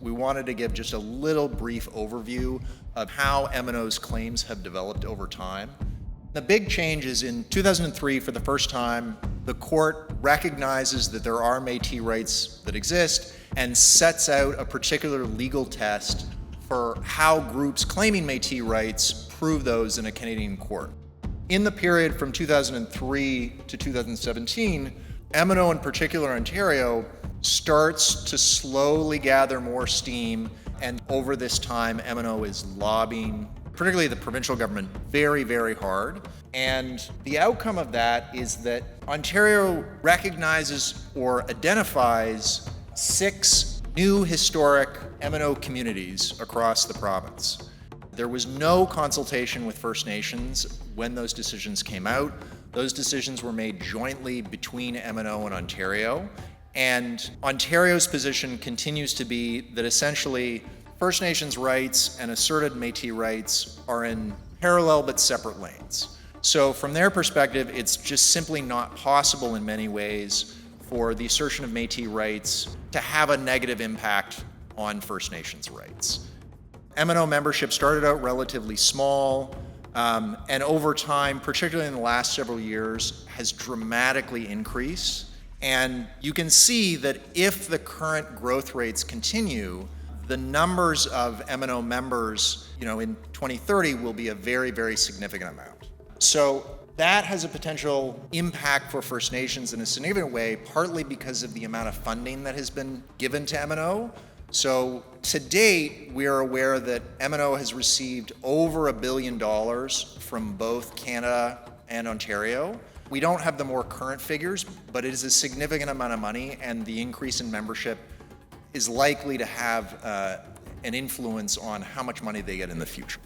we wanted to give just a little brief overview of how M&O's claims have developed over time. The big change is in 2003, for the first time, the court recognizes that there are Métis rights that exist and sets out a particular legal test for how groups claiming Métis rights prove those in a Canadian court. In the period from 2003 to 2017, M&O, in particular Ontario, starts to slowly gather more steam, and over this time, M&O is lobbying, particularly the provincial government, very, very hard. And the outcome of that is that Ontario recognizes or identifies 6 new historic M&O communities across the province. There was no consultation with First Nations when those decisions came out. Those decisions were made jointly between M&O and Ontario. And Ontario's position continues to be that essentially First Nations rights and asserted Métis rights are in parallel but separate lanes. So from their perspective, it's just simply not possible in many ways for the assertion of Métis rights to have a negative impact on First Nations rights. M&O membership started out relatively small, and over time, particularly in the last several years, has dramatically increased. And you can see that if the current growth rates continue, the numbers of M&O members, in 2030 will be a very, very significant amount. So that has a potential impact for First Nations in a significant way, partly because of the amount of funding that has been given to M&O. So to date, we are aware that M&O has received over $1 billion from both Canada and Ontario. We don't have the more current figures, but it is a significant amount of money, and the increase in membership is likely to have an influence on how much money they get in the future.